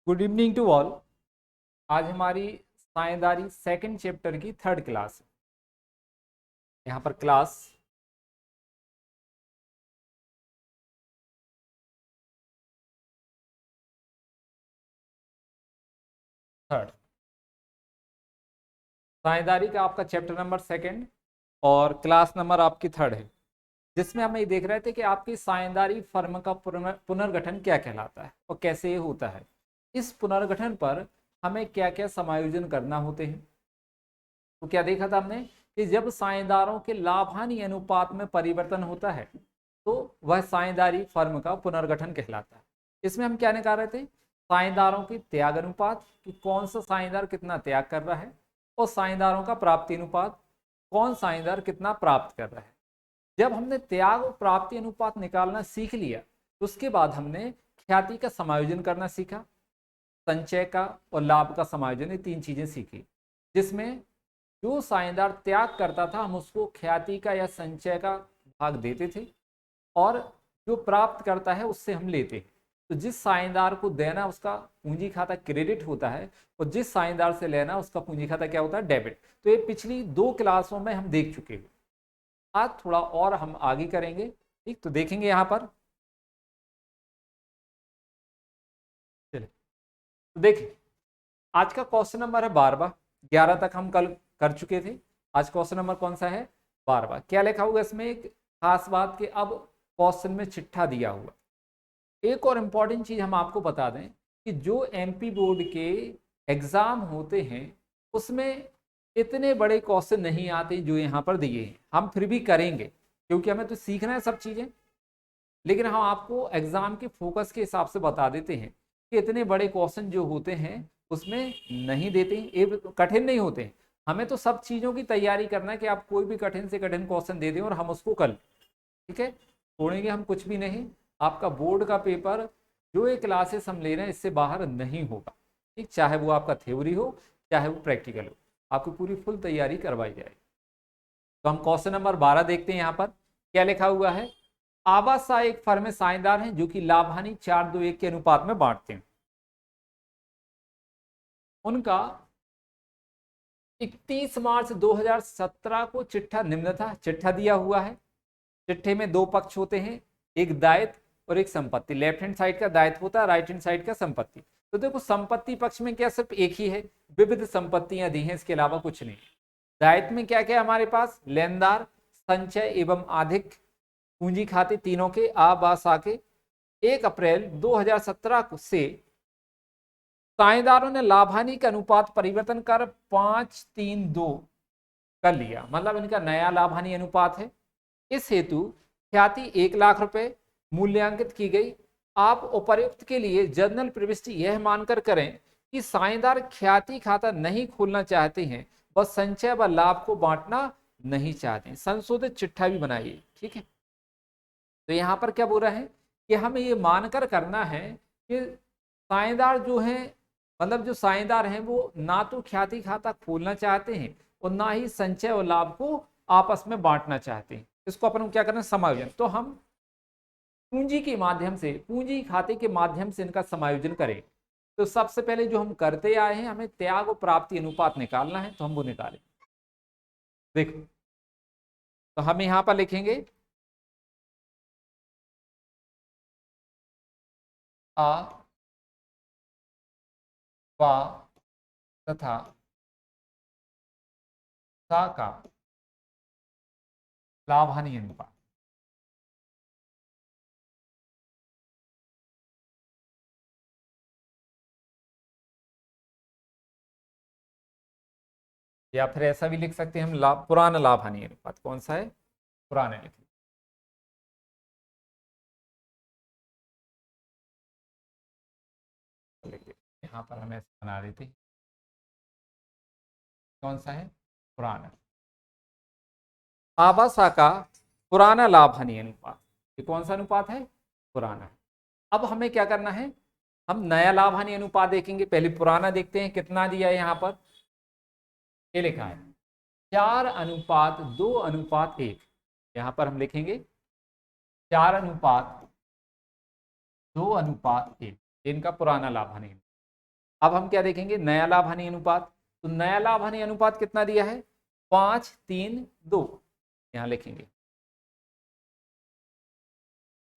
Good evening to all. आज हमारी साझेदारी सेकंड चैप्टर की थर्ड क्लास है। यहाँ पर क्लास थर्ड, साझेदारी का आपका चैप्टर नंबर सेकंड और क्लास नंबर आपकी थर्ड है, जिसमें हम ये देख रहे थे कि आपकी साझेदारी फर्म का पुनर्गठन क्या कहलाता है और कैसे ये होता है। इस पुनर्गठन पर हमें क्या क्या समायोजन करना होते हैं। तो क्या देखा था हमने कि जब साझेदारों के लाभ हानि अनुपात में परिवर्तन होता है तो वह साझेदारी फर्म का पुनर्गठन कहलाता है। इसमें हम क्या निकाल रहे थे, साझेदारों की त्याग अनुपात कि कौन सा साझेदार कितना त्याग कर रहा है, और साझेदारों का प्राप्ति अनुपात कौन साझेदार कितना प्राप्त कर रहा है। जब हमने त्याग और प्राप्ति अनुपात निकालना सीख लिया तो उसके बाद हमने ख्याति का समायोजन करना सीखा, संचय का और लाभ का समायोजन, ये तीन चीजें सीखी। जिसमें जो साझेदार त्याग करता था हम उसको ख्याति का या संचय का भाग देते थे, और जो प्राप्त करता है उससे हम लेते हैं। तो जिस साझेदार को देना उसका पूंजी खाता क्रेडिट होता है, और जिस साझेदार से लेना उसका पूंजी खाता क्या होता है, डेबिट। तो ये पिछली दो क्लासों में हम देख चुके हैं। आज थोड़ा और हम आगे करेंगे। ठीक, तो देखेंगे यहाँ पर। चलिए तो देखिए, आज का क्वेश्चन नंबर है 12। 11 तक हम कल कर चुके थे। आज क्वेश्चन नंबर कौन सा है, 12। क्या लिखा हुआ इसमें, एक खास बात कि अब क्वेश्चन में चिट्ठा दिया हुआ। एक और इम्पॉर्टेंट चीज हम आपको बता दें कि जो एमपी बोर्ड के एग्जाम होते हैं उसमें इतने बड़े क्वेश्चन नहीं आते जो यहाँ पर दिए हैं। हम फिर भी करेंगे क्योंकि हमें तो सीखना है सब चीजें, लेकिन हम आपको एग्जाम के फोकस के हिसाब से बता देते हैं कि इतने बड़े क्वेश्चन जो होते हैं उसमें नहीं देते हैं। ये कठिन नहीं होते हैं। हमें तो सब चीजों की तैयारी करना है कि आप कोई भी कठिन से कठिन क्वेश्चन दे दें और हम उसको कर लें। ठीक है, छोड़ेंगे हम कुछ भी नहीं। आपका बोर्ड का पेपर जो ये क्लासेस हम ले रहे हैं इससे बाहर नहीं होगा। ठीक, चाहे वो आपका थ्योरी हो चाहे वो प्रैक्टिकल हो, आपकी पूरी फुल तैयारी करवाई जाएगी। तो हम क्वेश्चन नंबर 12 देखते हैं। यहाँ पर क्या लिखा हुआ है, आवासा एक फर्म में साझेदार हैं जो कि लाभ हानि 4-2-1 के अनुपात में बांटते हैं। उनका 31 मार्च 2017 को चिट्ठा निम्न था। चिट्ठा दिया हुआ है। चिट्ठे में दो पक्ष होते हैं, एक दायित्व और एक संपत्ति। लेफ्ट हैंड साइड का दायित्व होता है, राइट हैंड साइड का संपत्ति। तो देखो संपत्ति पक्ष में क्या सिर्फ एक ही है, विविध संपत्तियां दी हैं, इसके अलावा कुछ नहीं। दायित्व में क्या क्या हमारे पास, लेनदार, संचय एवं अधिक पूंजी खाते तीनों के आबासा के 1 अप्रैल 2017 से साझेदारों ने लाभ हानि का अनुपात परिवर्तन कर 5-3-2 कर लिया। मतलब इनका नया लाभ हानि अनुपात है। इस हेतु ख्याति 1 लाख रुपए मूल्यांकित की गई। आप उपर्युक्त के लिए जर्नल प्रविष्टि यह मानकर करें कि साझेदार ख्याति खाता नहीं खोलना चाहते हैं, बस संचय व लाभ को बांटना नहीं चाहते हैं। संशोधित चिट्ठा भी बनाइए। ठीक है, तो यहां पर क्या बोल रहा है कि हमें ये मानकर करना है कि साझेदार जो है, मतलब जो साझेदार हैं वो ना तो ख्याति खाता खोलना चाहते हैं और ना ही संचय और लाभ को आपस में बांटना चाहते हैं। इसको अपन क्या करना है, समायोजन। तो हम पूंजी के माध्यम से, पूंजी खाते के माध्यम से इनका समायोजन करें। तो सबसे पहले जो हम करते आए हैं, हमें त्याग और प्राप्ति अनुपात निकालना है, तो हम वो निकालें। देखो, तो हम यहां पर लिखेंगे आ वा तथा सा का लाभ हानि अनुपात। या फिर ऐसा भी लिख सकते हैं हम, लाभ, पुराना लाभ हानि अनुपात। कौन सा है, पुराना लिख लीजिए। यहाँ पर हम ऐसे बना रहे थे, कौन सा है, पुराना। आवासा का पुराना लाभ हानि अनुपात, ये कौन सा अनुपात है, पुराना है। अब हमें क्या करना है, हम नया लाभ हानि अनुपात देखेंगे। पहले पुराना देखते हैं कितना दिया है। यहाँ पर ये लिखा है 4:2:1। यहाँ पर हम लिखेंगे 4:2:1, इनका पुराना लाभ हानि। अब हम क्या देखेंगे, नया लाभ हानि अनुपात। तो नया लाभ हानि अनुपात कितना दिया है, 5:3:2। यहां लिखेंगे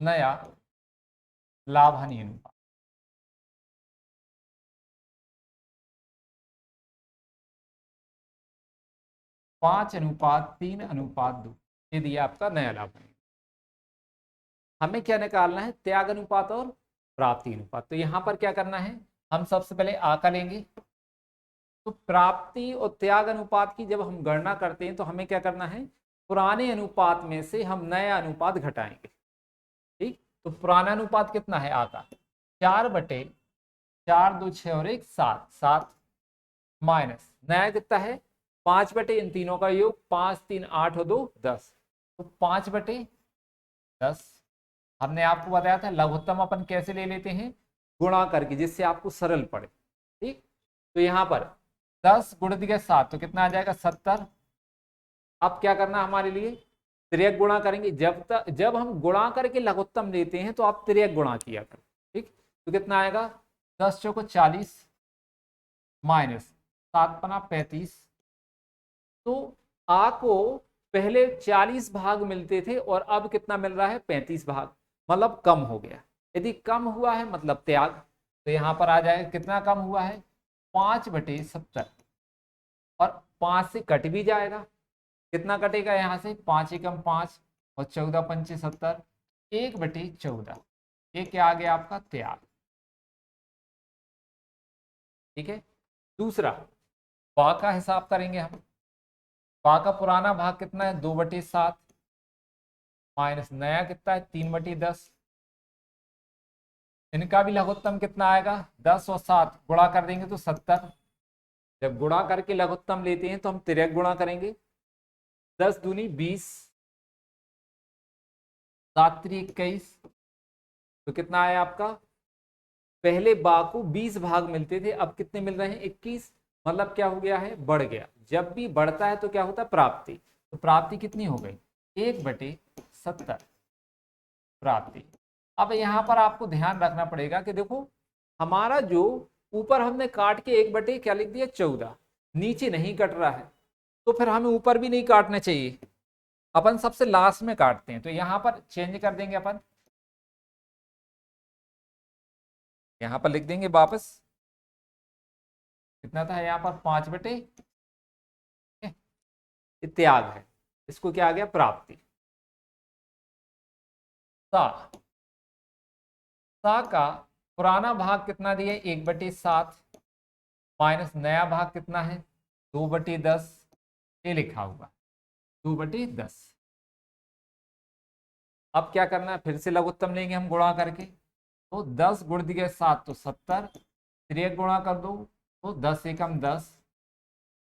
नया लाभ हानि अनुपात, 5:3:2, ये दिया आपका नया लाभ हानि। हमें क्या निकालना है, त्याग अनुपात और प्राप्ति अनुपात। तो यहां पर क्या करना है, हम सबसे पहले आ का लेंगे। तो प्राप्ति और त्याग अनुपात की जब हम गणना करते हैं तो हमें क्या करना है, पुराने अनुपात में से हम नया अनुपात घटाएंगे। ठीक, तो पुराना अनुपात कितना है आ का, 4/4, 2 6 और 1 7, 7 माइनस नया कितना है, 5/, इन तीनों का योग 5 3 8 और 2 10, तो 5/10। हमने आपको बताया था लघुत्तम अपन कैसे ले लेते हैं, गुणा करके, जिससे आपको सरल पड़े। ठीक, तो यहां पर 10 गुण दिया 7, तो कितना आ जाएगा 70। अब क्या करना हमारे लिए, तिर्यक गुणा करेंगे। जब हम गुणा करके लघुत्तम लेते हैं तो आप तिर्यक गुणा किया करो। ठीक, तो कितना आएगा, 10 चौको 40 माइनस 7 पना 35। तो आ को पहले 40 भाग मिलते थे और अब कितना मिल रहा है, 35 भाग, मतलब कम हो गया। यदि कम हुआ है मतलब त्याग। तो यहां पर आ जाएगा कितना कम हुआ है, 5/70, और 5 से कट भी जाएगा। कितना कटेगा यहां से, 5 एकम 5 और 14 पंचे 70, 1/14। ये क्या आ गया आपका त्याग। ठीक है, दूसरा बा का हिसाब करेंगे हम। बा का पुराना भाग कितना है, 2/7 माइनस नया कितना है, 3/10। इनका भी लघुत्तम कितना आएगा, 10 और 7 गुणा कर देंगे तो 70। जब गुणा करके लघुत्तम लेते हैं तो हम तिर्यक गुणा करेंगे। 10 दूनी 20, 7 3 21, तो कितना आया आपका, पहले बा को 20 भाग मिलते थे, अब कितने मिल रहे हैं, 21। मतलब क्या हो गया है, बढ़ गया। जब भी बढ़ता है तो क्या होता है, प्राप्ति। तो प्राप्ति कितनी हो गई, 1/70 प्राप्ति। अब यहाँ पर आपको ध्यान रखना पड़ेगा कि देखो, हमारा जो ऊपर हमने काट के 1/ क्या लिख दिया, 14, नीचे नहीं कट रहा है, तो फिर हमें ऊपर भी नहीं काटना चाहिए, अपन सबसे लास्ट में काटते हैं। तो यहाँ पर चेंज कर देंगे अपन, यहाँ पर लिख देंगे वापस, कितना था यहाँ पर, 5/, त्याग है, इसको क्या आ गया, प्राप्ति। सा सा का पुराना भाग कितना दिया, 1/7 माइनस नया भाग कितना है, 2/10, ये लिखा हुआ 2/10। अब क्या करना है, फिर से लघुत्तम लेंगे हम गुणा करके। तो 10 गुण दिए 7 तो 70, तिर्यक गुणा कर दो तो 10 एकम 10,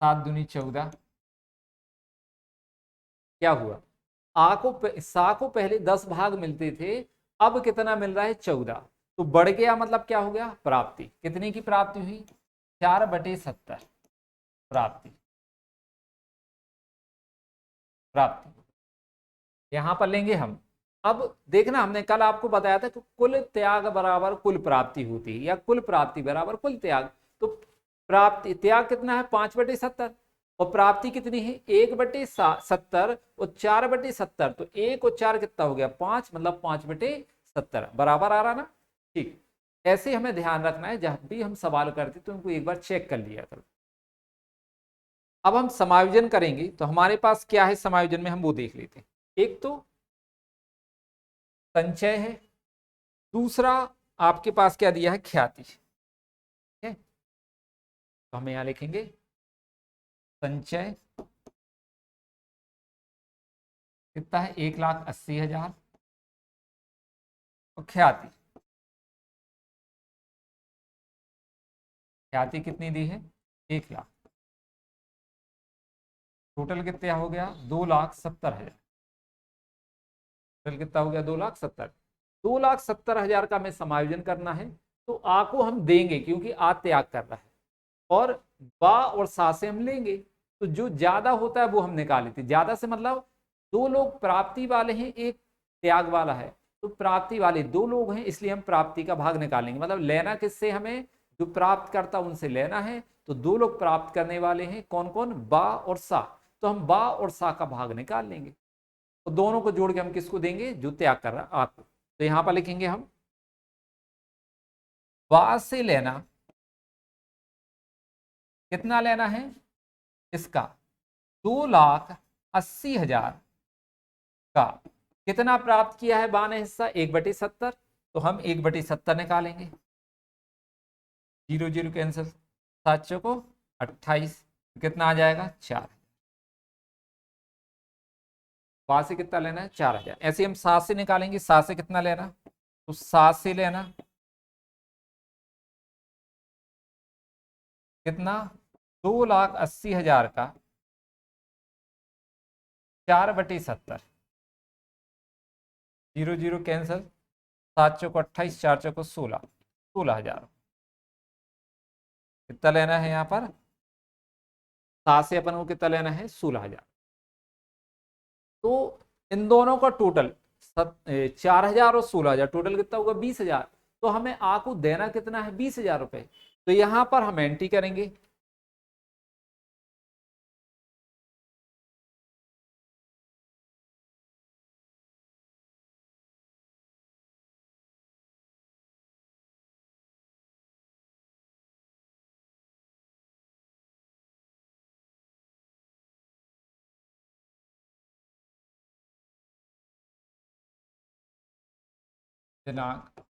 7 दूनी 14। क्या हुआ, सा को पहले 10 भाग मिलते थे, अब कितना मिल रहा है, 14। तो बढ़ गया, मतलब क्या हो गया, प्राप्ति। कितने की प्राप्ति हुई, 4/70 प्राप्ति। प्राप्ति यहां पर लेंगे हम। अब देखना, हमने कल आपको बताया था कि कुल त्याग बराबर कुल प्राप्ति होती है, या कुल प्राप्ति बराबर कुल त्याग। तो प्राप्ति त्याग कितना है, 5/70, और प्राप्ति कितनी है, 1/70 और 4/70। तो 1 और 4 कितना हो गया, 5, मतलब 5/70 बराबर आ रहा ना। ठीक, ऐसे हमें ध्यान रखना है, जब भी हम सवाल करते तो उनको एक बार चेक कर लिया करो। अब हम समायोजन करेंगे, तो हमारे पास क्या है समायोजन में, हम वो देख लेते हैं। एक तो संचय है, दूसरा आपके पास क्या दिया है, ख्याति। ठीक है, तो हम यहां लिखेंगे संचय कितना है, 1,80,000, और ख्याति, ख्याति कितनी दी है, 1,00,000। टोटल कितना हो गया, 2,70,000। टोटल कितना हो गया, 2,70,000। 2,70,000 का हमें समायोजन करना है। तो आ को हम देंगे क्योंकि आ त्याग कर रहा है, और बा और सा से हम लेंगे। तो जो ज्यादा होता है वो हम निकाल लेते हैं। ज्यादा से मतलब 2 लोग प्राप्ति वाले हैं, एक त्याग वाला है। तो प्राप्ति वाले 2 लोग हैं, इसलिए हम प्राप्ति का भाग निकालेंगे। मतलब लेना किससे हमें, जो प्राप्त करता उनसे लेना है। तो दो लोग प्राप्त करने वाले हैं, कौन कौन, बा और सा। तो हम बा और सा का भाग निकाल लेंगे, तो दोनों को जोड़ के हम किसको देंगे, जो त्याग कर रहा आपको। तो यहां पर लिखेंगे हम बा से लेना, कितना लेना है इसका, 2,80,000 का कितना प्राप्त किया है बा ने हिस्सा, 1/70। तो हम 1/70 निकालेंगे, 0 0 कैंसिल, 7 चौको 28, कितना आ जाएगा 4। बा से कितना लेना है 4,000। ऐसे हम 7 से निकालेंगे, 7 से कितना लेना, तो 7 से लेना कितना, 2,80,000 का 4/70, 0 0 कैंसिल, 7 चौको 28, 4 चौको 16,000। कितना लेना है यहाँ पर, 7 से अपन को कितना लेना है 16,000। तो इन दोनों का टोटल 4,000 और 16,000, टोटल कितना होगा 20,000। तो हमें आ को देना कितना है 20,000 रुपए। तो यहां पर हम एंट्री करेंगे, दिनांक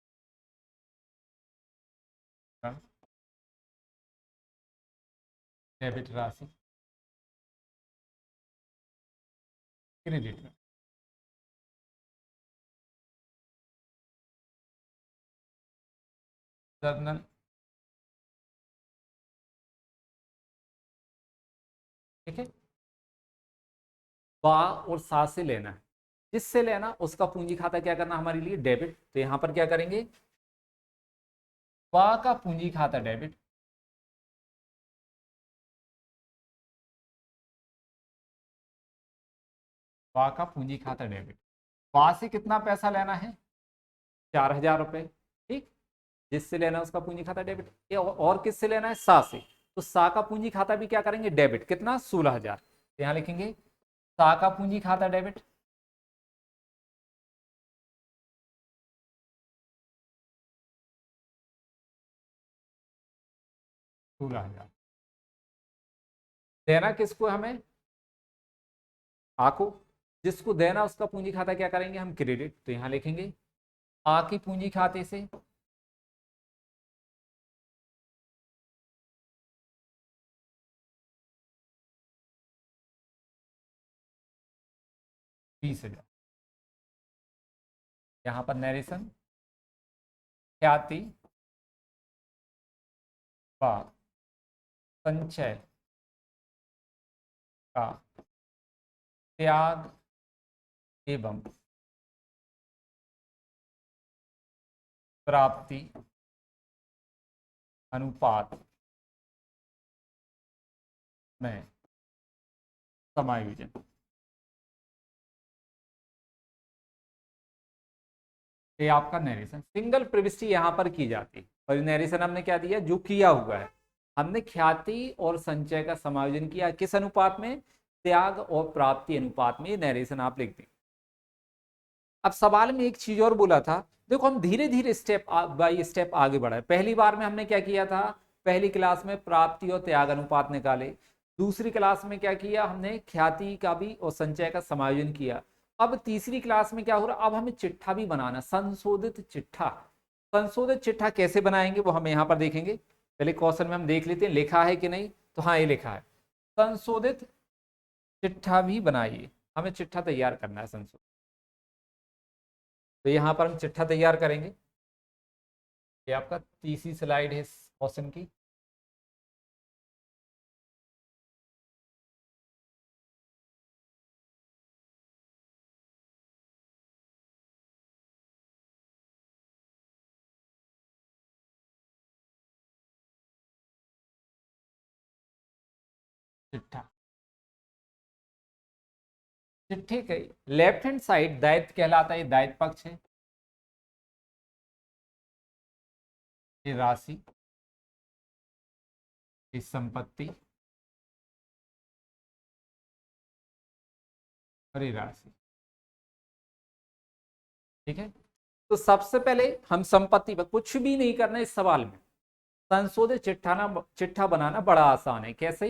डेबिट राशि क्रेडिट में, जर्नल ठीक है। बा और सा से लेना है, जिससे लेना उसका पूंजी खाता क्या करना हमारे लिए डेबिट। तो यहां पर क्या करेंगे, बा का पूंजी खाता डेबिट, बा का पूंजी खाता डेबिट। बा से कितना पैसा लेना है 4,000 रुपए, ठीक। जिससे लेना है उसका पूंजी खाता डेबिट। ये और किससे लेना है, सा से। तो सा का पूंजी खाता भी क्या करेंगे डेबिट, कितना 16,000। तो यहां लिखेंगे सा का पूंजी खाता डेबिट, 16,000। देना किसको हमें, आ को। जिसको देना उसका पूंजी खाता क्या करेंगे हम क्रेडिट। तो यहां लिखेंगे आ की पूंजी खाते से 20,000। यहां पर नरेशन ख्याति व संचय का त्याग एवं प्राप्ति अनुपात में समायोजन। ये आपका नरेशन, सिंगल प्रविष्टि यहां पर की जाती है। और नरेशन हमने क्या दिया, जो किया हुआ है, हमने ख्याति और संचय का समायोजन किया किस अनुपात में, त्याग और प्राप्ति अनुपात में। ये नरेशन आप लिख दें। अब सवाल में एक चीज और बोला था, देखो हम धीरे धीरे स्टेप बाय स्टेप आगे बढ़े। पहली बार में हमने क्या किया था, पहली क्लास में प्राप्ति और त्याग अनुपात निकाले। दूसरी क्लास में क्या किया हमने, ख्याति का भी और संचय का समायोजन किया। अब तीसरी क्लास में क्या हो रहा, अब हमें चिट्ठा भी बनाना, संशोधित चिट्ठा। संशोधित चिट्ठा कैसे बनाएंगे वो हम यहाँ पर देखेंगे। पहले क्वेश्चन में हम देख लेते हैं लिखा है कि नहीं। तो हाँ ये लिखा है, संशोधित चिट्ठा भी बनाइए। हमें चिट्ठा तैयार करना है संशोधित। तो यहाँ पर हम चिट्ठा तैयार करेंगे। ये आपका तीसरी स्लाइड है इस क्वेश्चन की। चिट्ठा, चिट्ठे के लेफ्ट हैंड साइड दायित्व कहलाता है, दायित्व पक्ष है। ये राशि इस संपत्ति परिराशि। ठीक है, तो सबसे पहले हम संपत्ति पर कुछ भी नहीं करना इस सवाल में। संशोधित चिट्ठा बनाना बड़ा आसान है। कैसे?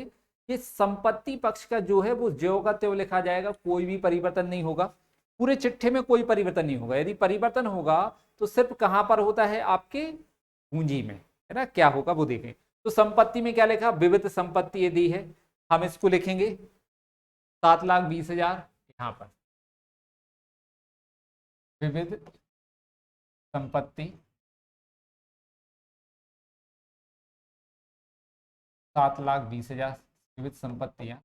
ये संपत्ति पक्ष का जो है वो ज्यों का त्यों लिखा जाएगा, कोई भी परिवर्तन नहीं होगा। पूरे चिट्ठे में कोई परिवर्तन नहीं होगा। यदि परिवर्तन होगा तो सिर्फ कहां पर होता है? आपके पूंजी में, है ना। क्या होगा वो देखें। तो संपत्ति में क्या लिखा? विविध संपत्ति ये दी है, हम इसको लिखेंगे 7,20,000। यहां पर विविध संपत्ति 7,20,000 विविध संपत्तियां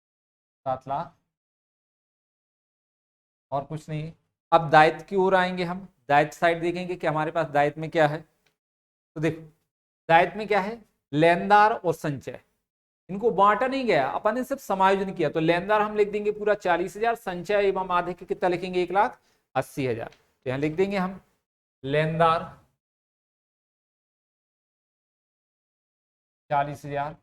7,00,000 और कुछ नहीं। अब दायित्व की ओर आएंगे, हम दायित्व साइड देखेंगे कि हमारे पास दायित्व में क्या है। तो देखो दायित्व में क्या है? लेनदार और संचय, इनको बांटा नहीं गया, अपन ने सिर्फ समायोजन किया। तो लेनदार हम लिख देंगे पूरा 40,000, संचय एवं आधे के कितना लिखेंगे? 1,80,000। तो यहां लिख देंगे हम लेनदार 40,000,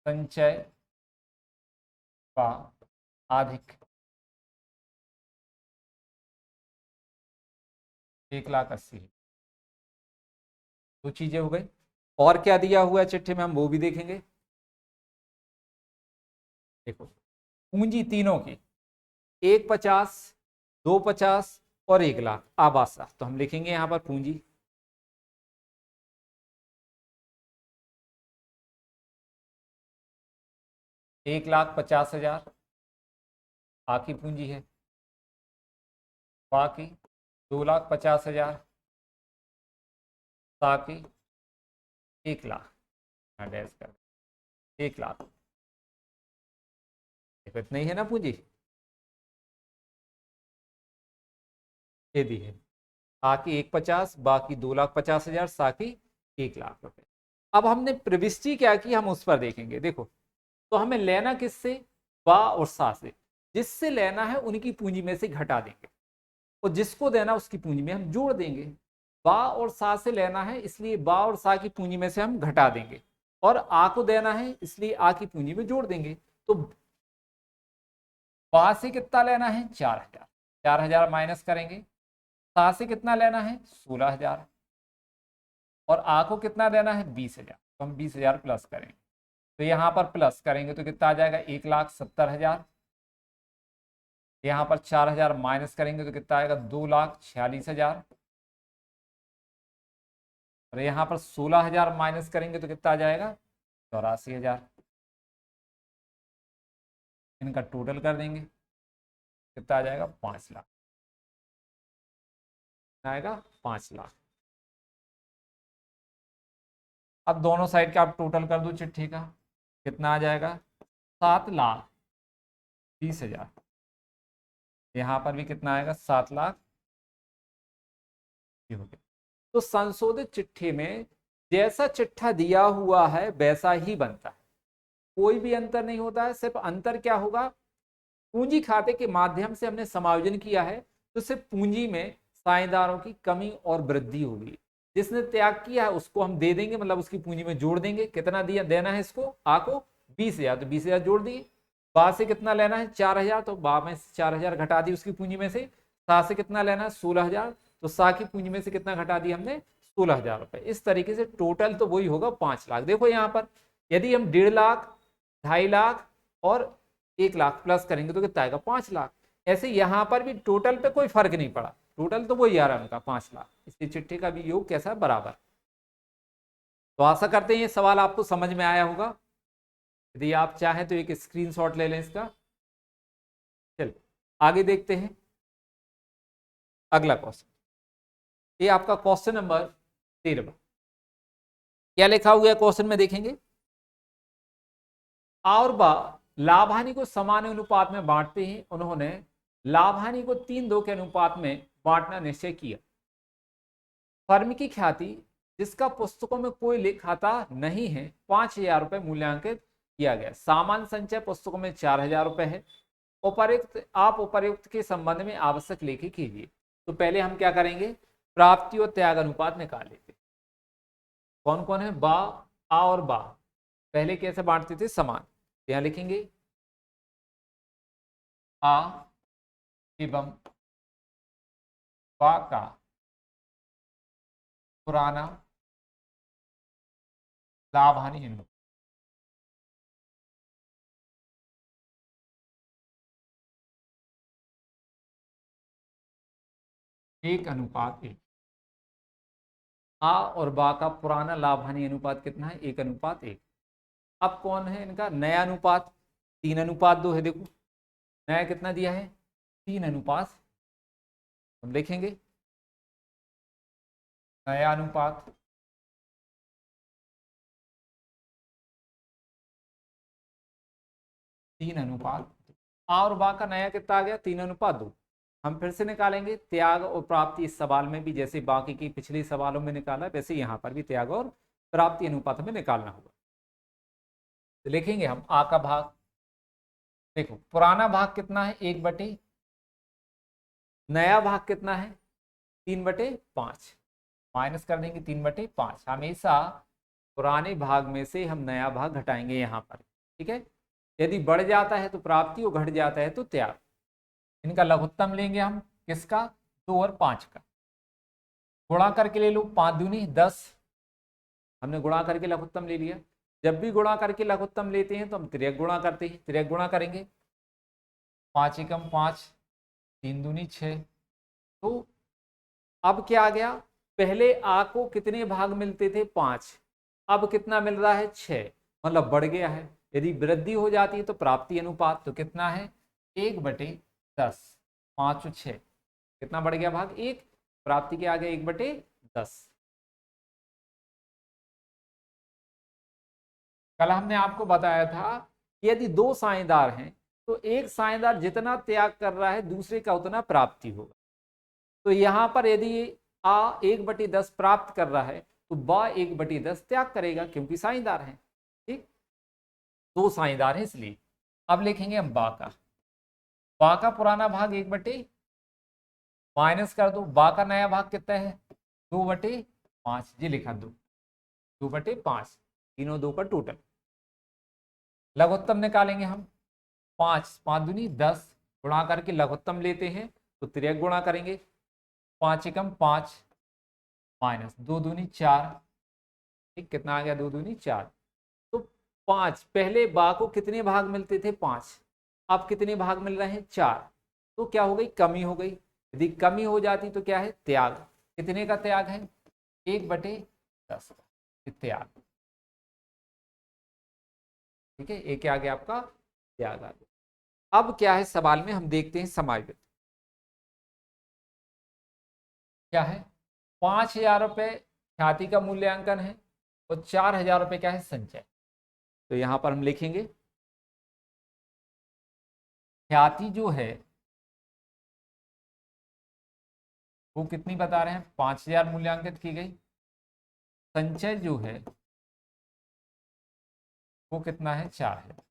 संचय का अधिक 1,80,000। दो चीजें हो गई। और क्या दिया हुआ है चिट्ठी में, हम वो भी देखेंगे। देखो पूंजी तीनों की 1,50,000, 2,50,000 और 1,00,000 आबासा। तो हम लिखेंगे यहां पर पूंजी 1,50,000 आकी पूंजी है, बाकी 2,50,000 ताकि 1,00,000 डैश कर 1,00,000। इतना ही है ना पूंजी, ये दी है। आकी 1,50,000, बाकी 2,50,000, साकी 1,00,000 रुपए। अब हमने प्रविष्टि क्या की, हम उस पर देखेंगे। देखो तो हमें लेना किससे? बा और सा से। जिससे लेना है उनकी पूंजी में से घटा देंगे, और जिसको देना उसकी पूंजी में हम जोड़ देंगे। बा और सा से लेना है, इसलिए बा और सा की पूंजी में से हम घटा देंगे, और आ को देना है इसलिए आ की पूंजी में जोड़ देंगे। तो बा से कितना लेना है? 4,000, 4,000 माइनस करेंगे। सा से कितना लेना है? 16,000, और आ को कितना देना है? 20,000। तो हम 20,000 प्लस करेंगे। तो यहां पर प्लस करेंगे तो कितना आ जाएगा? 1,70,000। यहां पर 4,000 माइनस करेंगे तो कितना आएगा? 2,46,000। और यहां पर 16,000 माइनस करेंगे तो कितना आ जाएगा? 84,000। इनका टोटल कर देंगे, कितना आ जाएगा? 5,00,000 आएगा, 5,00,000। अब दोनों साइड का आप टोटल कर दो चिट्ठी का, कितना आ जाएगा? 7,20,000। यहां पर भी कितना आएगा? 7,00,000। हो गया। तो संशोधित चिट्ठी में जैसा चिट्ठा दिया हुआ है वैसा ही बनता है, कोई भी अंतर नहीं होता है। सिर्फ अंतर क्या होगा? पूंजी खाते के माध्यम से हमने समायोजन किया है, तो सिर्फ पूंजी में साझेदारों की कमी और वृद्धि होगी। जिसने त्याग किया है उसको हम दे देंगे, मतलब उसकी पूंजी में जोड़ देंगे। कितना दिया देना है इसको? आ को 20,000, तो 20,000 जोड़ दिए। बा से कितना लेना है? 4,000, तो बा में 4,000 घटा दी उसकी पूंजी में से। सा से कितना लेना है? 16,000, तो सा की पूंजी में से कितना घटा दी हमने? 16,000 रुपए। इस तरीके से टोटल तो वही होगा 5,00,000। देखो यहाँ पर यदि हम 1,50,000, 2,50,000 और 1,00,000 प्लस करेंगे तो कितना आएगा? 5,00,000। ऐसे यहां पर भी टोटल पे कोई फर्क नहीं पड़ा, टोटल तो वही आ रहा है उनका 5,00,000। इसलिए चिट्ठी का भी योग कैसा है? बराबर। तो आशा करते हैं ये सवाल आपको समझ में आया होगा। यदि आप चाहें तो एक स्क्रीनशॉट ले लें इसका। चलो आगे देखते हैं अगला क्वेश्चन। ये आपका क्वेश्चन नंबर 13। क्या लिखा हुआ है क्वेश्चन में देखेंगे। और बा लाभ हानि को समान अनुपात में बांटते ही उन्होंने लाभ हानि को 3-2 के अनुपात में बांटना निश्चय किया। फर्म की ख्याति जिसका पुस्तकों में कोई खाता नहीं है 5,000 रुपए मूल्यांकित किया गया। सामान्य संचय पुस्तकों में 4,000 रुपए है। उपर्युक्त के संबंध में आवश्यक लेखी कीजिए। तो पहले हम क्या करेंगे? प्राप्ति और त्याग अनुपात निकाल लेते। कौन कौन है? बा, आ और बा। पहले कैसे बांटते थे? समान। यहाँ लिखेंगे आ एवं बा का पुराना लाभ हानि अनुपात 1:1। आ और बा का पुराना लाभ हानि अनुपात कितना है? 1:1। अब कौन है इनका नया अनुपात? 3:2 है। देखो नया कितना दिया है? 3:। हम लिखेंगे नया अनुपात 3:। आ और बा का नया कितना आ गया? 3:2। हम फिर से निकालेंगे त्याग और प्राप्ति। इस सवाल में भी जैसे बाकी की पिछले सवालों में निकाला, वैसे यहाँ पर भी त्याग और प्राप्ति अनुपात हमें निकालना होगा। तो लिखेंगे हम आ का भाग। देखो पुराना भाग कितना है? 1/। नया भाग कितना है? 3/5। माइनस कर देंगे 3/5। हमेशा पुराने भाग में से हम नया भाग घटाएंगे यहाँ पर। ठीक है, यदि बढ़ जाता है तो प्राप्ति और घट जाता है तो त्याग। इनका लघुत्तम लेंगे हम। किसका? 2 और 5 का। गुणा करके ले लो, 5 दूनी 10। हमने गुणा करके लघुत्तम ले लिया। जब भी गुणा करके लघुत्तम लेते हैं तो हम तिर्यक गुणा करते हैं। तिर्यक गुणा करेंगे 5 एकम 5, 3 दूनी 6। तो अब क्या आ गया? पहले आ को कितने भाग मिलते थे? 5। अब कितना मिल रहा है? 6। मतलब बढ़ गया है। यदि वृद्धि हो जाती है तो प्राप्ति अनुपात तो कितना है? 1/10। 5 और 6 कितना बढ़ गया भाग? 1। प्राप्ति के आगे 1/10। कल हमने आपको बताया था कि यदि दो साझेदार हैं तो एक साझेदार जितना त्याग कर रहा है दूसरे का उतना प्राप्ति होगा। तो यहां पर यदि आ 1/10 प्राप्त कर रहा है तो बा 1/10 त्याग करेगा, क्योंकि साझेदार है। ठीक, दो साझेदार है इसलिए। अब लिखेंगे हम बा का। बा का पुराना भाग 1/, माइनस कर दो बा का नया भाग कितना है? 2/5। जी लिखा 2/5। तीनों 2 का टोटल। लघुत्तम निकालेंगे हम। 5 5 दूनी 10। गुणा करके लघुत्तम लेते हैं तो तिर्यक गुणा करेंगे। 5 एकम 5 माइनस 2 दूनी 4। ठीक, कितना आ गया? 2 दूनी 4। तो 5, पहले बा को कितने भाग मिलते थे? 5। अब कितने भाग मिल रहे हैं? 4। तो क्या हो गई? कमी हो गई। यदि कमी हो जाती तो क्या है? त्याग। कितने का त्याग है? 1/10 का त्याग। ठीक है, एक क्या आ गया आपका? त्याग आ गया। अब क्या है सवाल में? हम देखते हैं समायोजित क्या है। 5,000 रुपये ख्याति का मूल्यांकन है और 4,000 रुपये क्या है? संचय। तो यहां पर हम लिखेंगे ख्याति जो है वो कितनी बता रहे हैं? 5,000 मूल्यांकित की गई। संचय जो है वो कितना है? 4,000।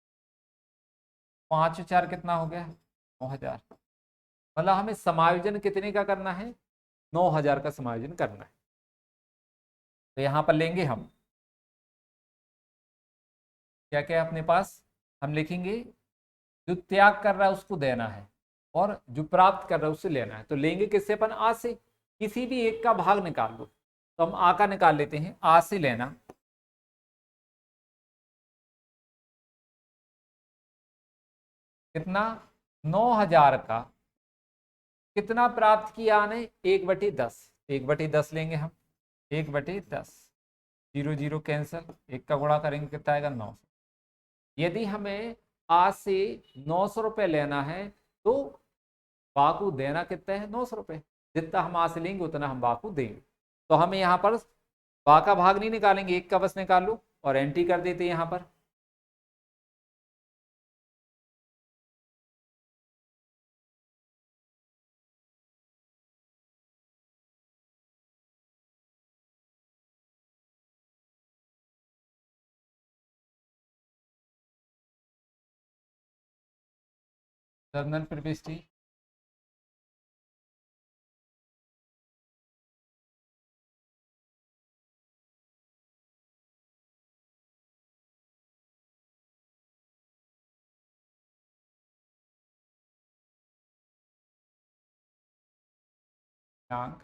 5 और 4 कितना हो गया? 9,000। मतलब हमें समायोजन कितने का करना है? 9,000 का समायोजन करना है। तो यहां पर लेंगे हम क्या क्या है अपने पास? हम लिखेंगे जो त्याग कर रहा है उसको देना है और जो प्राप्त कर रहा है उससे लेना है। तो लेंगे किससे? अपन आ से। किसी भी एक का भाग निकाल लो। तो हम आ का निकाल लेते हैं। आ से लेना कितना? 9,000 का कितना प्राप्त किया आने? 1/10। 1/10 लेंगे हम। 1/10। 0 0 कैंसल। एक का गुणा करेंगे कितना आएगा? 900। यदि हमें आ से 900 रुपये लेना है तो बाकू देना कितना है? 900 रुपये। जितना हम आ से लेंगे उतना हम बाकू देंगे। तो हमें यहाँ पर बा का भाग नहीं निकालेंगे, एक का बस निकाल लो और एंट्री कर देते हैं यहाँ पर। जर्नल प्रविष्टि दिनांक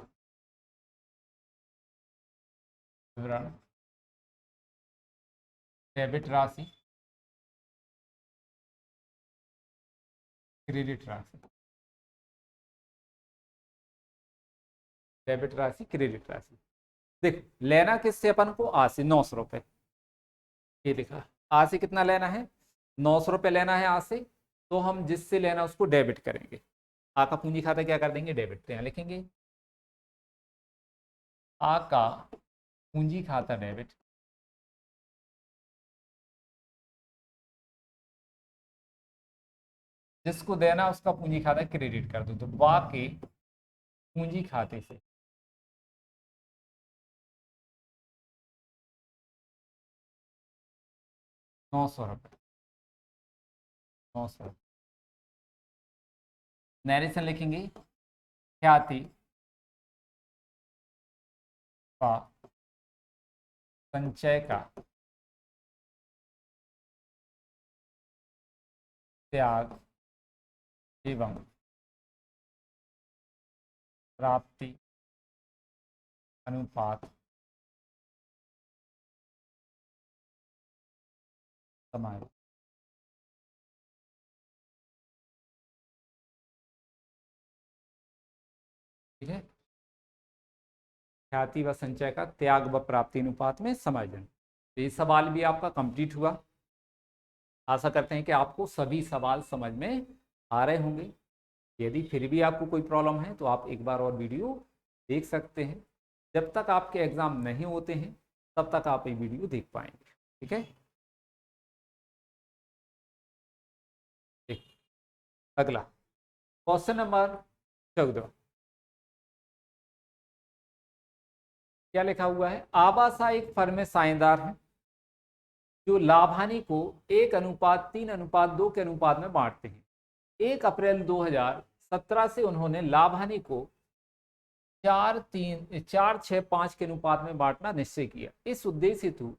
विवरण डेबिट राशि क्रेडिट राशि, डेबिट राशि क्रेडिट राशि। देख लेना किससे अपन को, आ से 900 रुपये, ये लिखा आ से कितना लेना है, 900 रुपये लेना है आ से, तो हम जिससे लेना उसको डेबिट करेंगे। आ का पूंजी खाता क्या कर देंगे, डेबिट। तो यहाँ लिखेंगे आ का पूंजी खाता डेबिट, जिसको देना उसका पूंजी खाता क्रेडिट कर दो। तो बा के पूंजी खाते से 900 रुपये, 900। नैरेशन लिखेंगे ख्याति का संचय का त्याग एवं प्राप्ति अनुपात समाय। ठीक है, ख्याति व संचय का त्याग व प्राप्ति अनुपात में समायोजन। ये सवाल भी आपका कंप्लीट हुआ। आशा करते हैं कि आपको सभी सवाल समझ में आ रहे होंगे। यदि फिर भी आपको कोई प्रॉब्लम है तो आप एक बार और वीडियो देख सकते हैं। जब तक आपके एग्जाम नहीं होते हैं तब तक आप ये वीडियो देख पाएंगे। ठीक है, अगला क्वेश्चन नंबर 14, क्या लिखा हुआ है, आवासा एक फर्म में साझेदार है जो लाभ हानि को 1:3:2 के अनुपात में बांटते हैं। 1 अप्रैल 2017 से उन्होंने लाभ हानि को 4:3:4:6:5 के अनुपात में बांटना निश्चय किया। इस उद्देश्य हेतु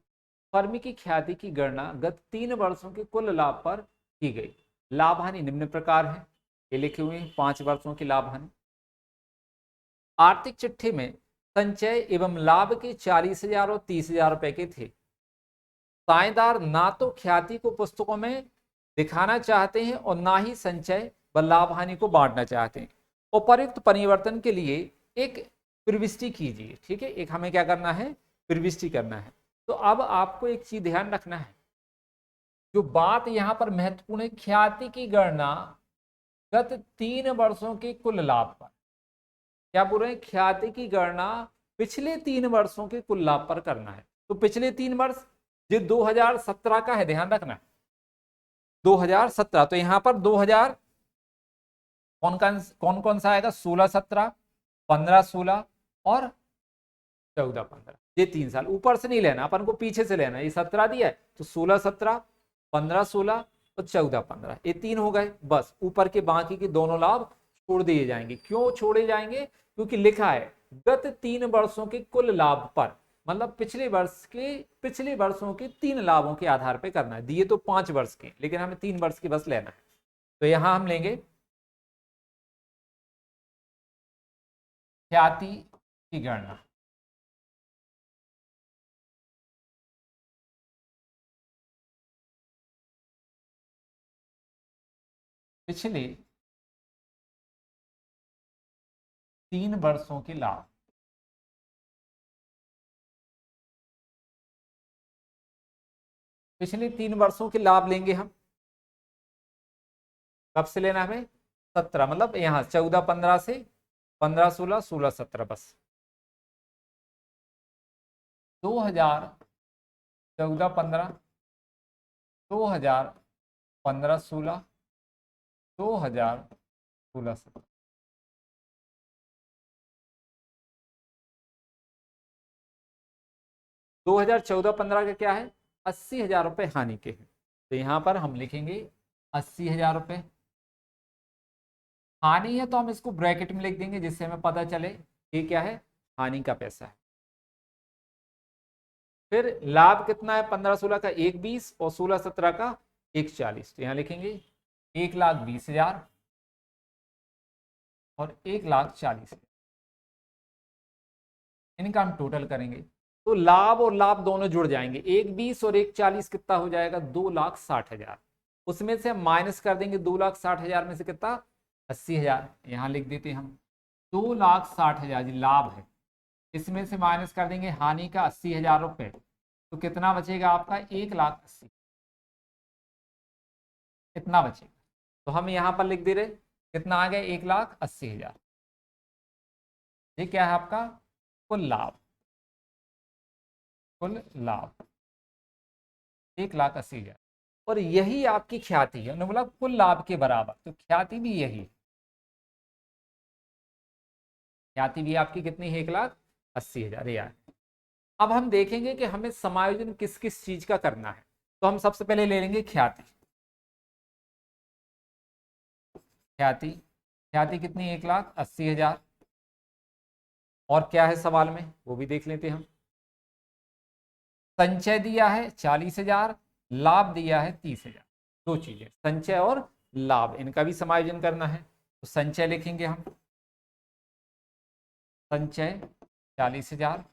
फर्म की ख्याति की गणना गत 3 वर्षों के कुल लाभ पर की गई। लाभ हानि निम्न प्रकार है, ये लिखे हुए हैं 5 वर्षों की लाभ हानि। आर्थिक चिट्ठी में संचय एवं लाभ के 40,000 और 30,000 रुपए के थे। साझेदार ना तो ख्याति को पुस्तकों में दिखाना चाहते हैं और ना ही संचय व लाभ हानि को बांटना चाहते हैं। उपर्युक्त परिवर्तन के लिए एक प्रविष्टि कीजिए। ठीक है, एक हमें क्या करना है, प्रविष्टि करना है। तो अब आपको एक चीज ध्यान रखना है, जो बात यहां पर महत्वपूर्ण है, ख्याति की गणना गत 3 वर्षों के कुल लाभ पर, क्या बोल रहे हैं, ख्याति की गणना पिछले 3 वर्षों के कुल लाभ पर करना है। तो पिछले 3 वर्ष जो 2017 का है, ध्यान रखना 2017, तो यहां पर 2000 कौन कौन सा आएगा, 16-17, 15-16 और 14-15, ये 3 साल। ऊपर से नहीं लेना, अपन को पीछे से लेना। ये 17 दिया है तो 16-17, 15-16 और 14-15, ये 3 हो गए। बस ऊपर के बाकी के दोनों लाभ छोड़ दिए जाएंगे। क्यों छोड़े जाएंगे, क्योंकि लिखा है गत 3 वर्षों के कुल लाभ पर, मतलब पिछले वर्षों के 3 लाभों के आधार पर करना है। दिए तो 5 वर्ष के, लेकिन हमें 3 वर्ष के बस लेना है। तो यहां हम लेंगे ख्याति की गणना पिछले 3 वर्षों के लाभ, पिछले 3 वर्षों के लाभ लेंगे हम। कब से लेना हमें, 17, मतलब यहाँ 14-15 से 15-16, 16-17, बस 2014-15, 2015-16, 2016-17। 2014-15 का क्या है, 80,000 रुपये हानि के हैं। तो यहां पर हम लिखेंगे 80,000 रुपये हानि है, तो हम इसको ब्रैकेट में लिख देंगे जिससे हमें पता चले ये क्या है, हानि का पैसा है। फिर लाभ कितना है, 15-16 का 1,20 और 16-17 का 1,40। तो यहां लिखेंगे 1,20,000 और 1,40,000। इनका हम टोटल करेंगे तो लाभ और लाभ दोनों जुड़ जाएंगे, एक 20 और एक 40 कितना हो जाएगा 2,60,000। उसमें से हम माइनस कर देंगे 2,60,000 में से कितना 80,000, यहाँ लिख देते हैं हम 2,60,000 लाभ है, इसमें से माइनस कर देंगे हानि का 80,000 रुपये, तो कितना बचेगा आपका 1,80,000, कितना बचेगा। तो हम यहाँ पर लिख दे रहे कितना आ गया 1,80,000, ये क्या है आपका कुल लाभ, कुल लाभ 1,80,000। और यही आपकी ख्याति है, उन्होंने बोला कुल लाभ के बराबर, तो ख्याति भी यही है, ख्याति भी आपकी कितनी है 1,80,000 यार। अब हम देखेंगे कि हमें समायोजन किस किस चीज का करना है, तो हम सबसे पहले ले लेंगे ख्याति। ख्याति ख्याति कितनी 1,80,000, और क्या है सवाल में वो भी देख लेते हैं हम। संचय दिया है 40,000, लाभ दिया है 30,000, दो चीजें संचय और लाभ, इनका भी समायोजन करना है। तो संचय लिखेंगे हम, संचय 40,000,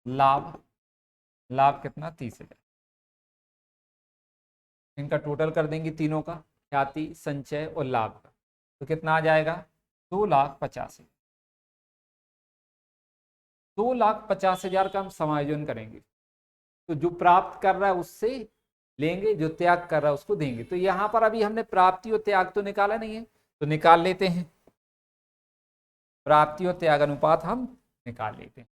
लाभ लाभ कितना 30,000, इनका टोटल कर देंगे तीनों का, ख्याति संचय और लाभ का, तो कितना आ जाएगा 2,50,000। 2,50,000 का हम समायोजन करेंगे, तो जो प्राप्त कर रहा है उससे लेंगे, जो त्याग कर रहा है उसको देंगे। तो यहां पर अभी हमने प्राप्ति और त्याग तो निकाला नहीं है, तो निकाल लेते हैं, प्राप्ति और त्याग अनुपात हम निकाल लेते हैं।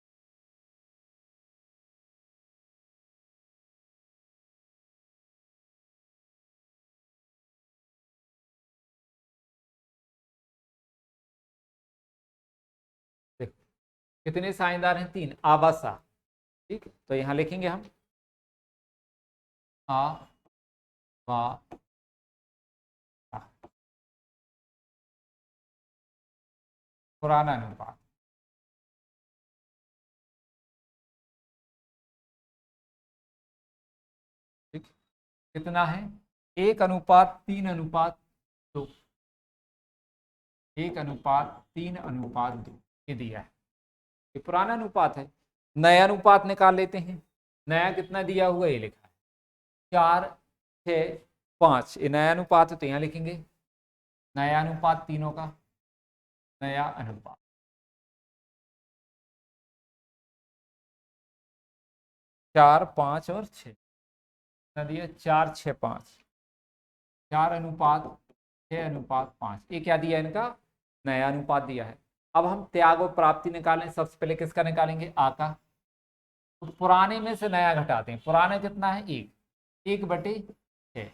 देखो कितने साझेदार हैं 3, आवासा, ठीक, तो यहां लिखेंगे हम आ वा पुराना अनुपात, ठीक, कितना है 1:3:2, 1:3:2 ये दिया है, ये पुराना अनुपात है। नया अनुपात निकाल लेते हैं, नया कितना दिया हुआ ये लिखा है 4:6:5, ये नया अनुपात है, तो यहाँ लिखेंगे नया अनुपात तीनों का, नया अनुपात 4, 5 और 6, कितना दिया 4:6:5, 4:6:5, ये क्या दिया इनका नया अनुपात दिया है। अब हम त्याग और प्राप्ति निकालें, सबसे पहले किसका निकालेंगे आ का, तो पुराने में से नया घटाते हैं, पुराने कितना है 1/6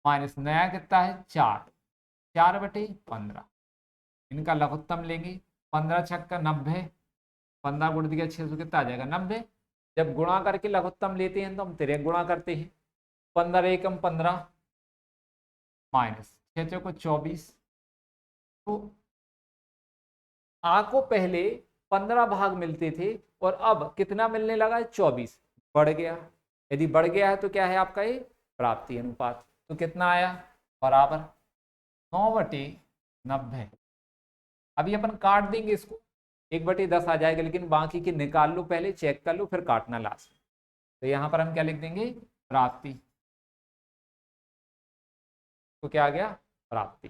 माइनस नया कितना है 4/15, इनका लघुत्तम लेंगे, 15×6=90, 15 गुण दिया 600 कितना आ जाएगा 90। जब गुणा करके लघुत्तम लेते हैं तो हम तिर्यक गुणा करते हैं, 15×1=15 माइनस 6×4=24, तो आ को पहले 15 भाग मिलते थे और अब कितना मिलने लगा है 24, बढ़ गया, यदि बढ़ गया है तो क्या है आपका ये प्राप्ति अनुपात, तो कितना आया बराबर 9/90। अभी अपन काट देंगे इसको, 1/10 आ जाएगा, लेकिन बाकी के निकाल लो पहले, चेक कर लो फिर काटना लास्ट में। तो यहाँ पर हम क्या लिख देंगे प्राप्ति, तो क्या आ गया प्राप्ति।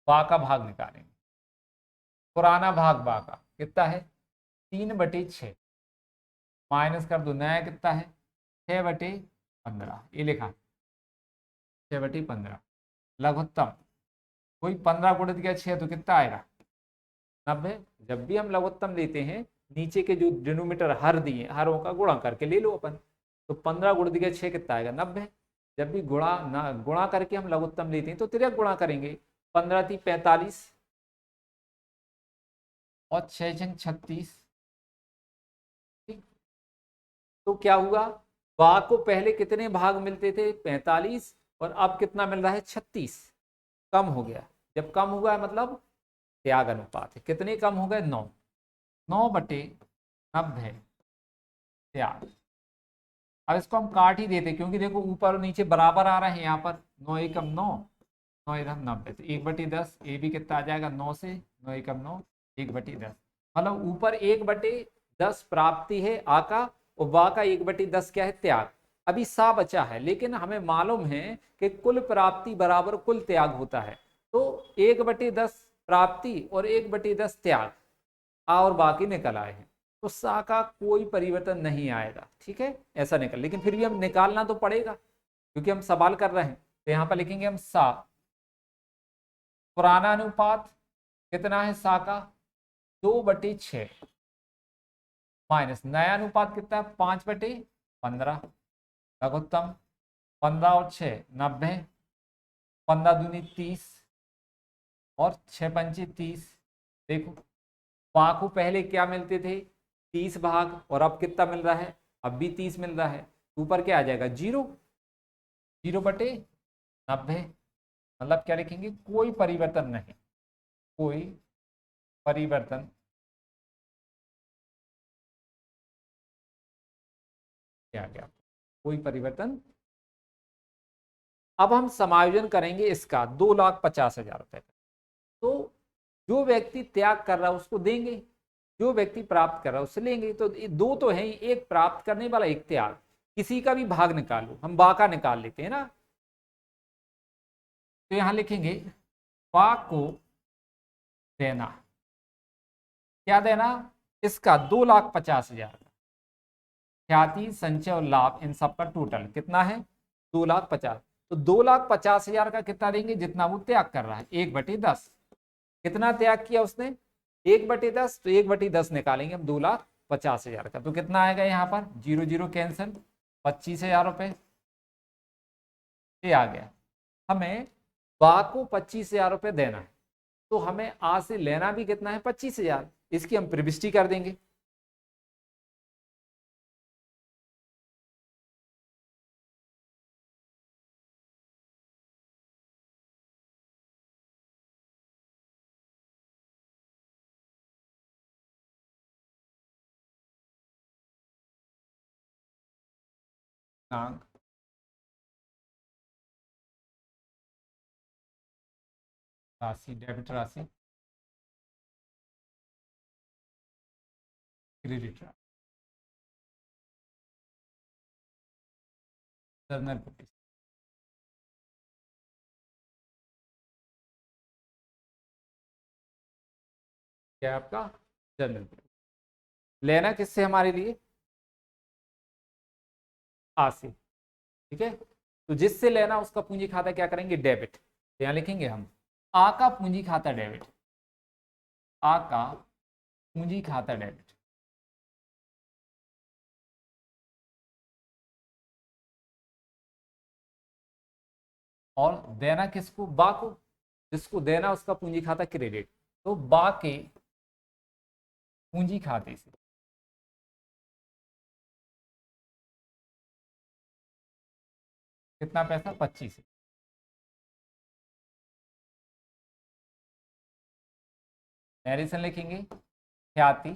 बा का भाग निकालेंगे, पुराना भाग बा का कितना है 3/6 माइनस कर दो, नया कितना है 6/15, ये लिखा 6/15, लघुत्तम कोई 15 गुणित किया 6 तो कितना आएगा 90। जब भी हम लघुत्तम लेते हैं नीचे के जो डिनोमिनेटर हर दिए हरों का गुणा करके ले लो अपन, तो 15 गुणित किया 6 कितना आएगा 90। जब भी गुणा करके हम लघुत्तम लेते हैं तो तिर्यक गुणा करेंगे, 15×3=45 और 6×36, ठीक, तो क्या हुआ बा को पहले कितने भाग मिलते थे 45 और अब कितना मिल रहा है 36, कम हो गया। जब कम हुआ है मतलब त्याग अनुपात है, कितने कम हो गए 9, 9/90 त्याग। अब इसको हम काट ही देते क्योंकि देखो ऊपर और नीचे बराबर आ रहे हैं, यहाँ पर 9×1=9, 9 इधर 90, तो 1/10, ए भी कितना आ जाएगा 9 से 9 एकम 9, 1/10, मतलब ऊपर 1/10 प्राप्ति है आ का, और बा का 1/10 क्या है त्याग। अभी सा बचा है, लेकिन हमें मालूम है कि कुल प्राप्ति बराबर कुल त्याग होता है, तो 1/10 प्राप्ति और 1/10 त्याग, आ और बाकी निकल आए हैं, तो सा का कोई परिवर्तन नहीं आएगा। ठीक है, ऐसा निकल, लेकिन फिर भी हम निकालना तो पड़ेगा क्योंकि हम सवाल कर रहे हैं। तो यहां पर लिखेंगे हम सा, पुराना अनुपात कितना है सा का 2/6, माइनस नया अनुपात कितना है 5/15, लघुत्तम 15 और 6 90, 15 दूनी 30 और 6 पंचे 30। देखो पा को पहले क्या मिलते थे 30 भाग, और अब कितना मिल रहा है, अब भी 30 मिल रहा है, ऊपर क्या आ जाएगा 0, 0/90, मतलब क्या लिखेंगे कोई परिवर्तन नहीं, कोई परिवर्तन क्या गया, कोई परिवर्तन। अब हम समायोजन करेंगे इसका 2,50,000 रुपए का, तो जो व्यक्ति त्याग कर रहा है उसको देंगे, जो व्यक्ति प्राप्त कर रहा है उससे लेंगे, तो ये दो तो है ही, एक प्राप्त करने वाला एक त्याग, किसी का भी भाग निकालो, हम बा का निकाल लेते हैं ना, तो यहां लिखेंगे बा को देना, क्या देना, इसका 2,50,000 का ख्याति संचय और लाभ इन सब का टोटल कितना है 2,50,000, तो 2,50,000 का कितना देंगे जितना वो त्याग कर रहा है 1/10, कितना त्याग किया उसने 1/10, तो 1/10 निकालेंगे हम 2,50,000 का, तो कितना आएगा यहाँ पर 0 0 कैंसिल 25,000 रुपए, ये आ गया। हमें बा को 25,000 रुपए देना है, तो हमें आ से लेना भी कितना है 25,000, इसकी हम प्रविष्टि कर देंगे। अंक राशि, डेबिट राशि, क्रेडिट राशि, जर्नल पब्लिश, क्या है आपका जर्नल पब्लिश। लेना किससे हमारे लिए आ से, ठीक है, तो जिससे लेना उसका पूंजी खाता क्या करेंगे डेबिट, तो यहां लिखेंगे हम आ का पूंजी खाता डेबिट, आ का पूंजी खाता डेबिट, और देना किसको बा को, जिसको देना उसका पूंजी खाता क्रेडिट, तो बा के पूंजी खाते से कितना पैसा 25, नरेशन लिखेंगे ख्याति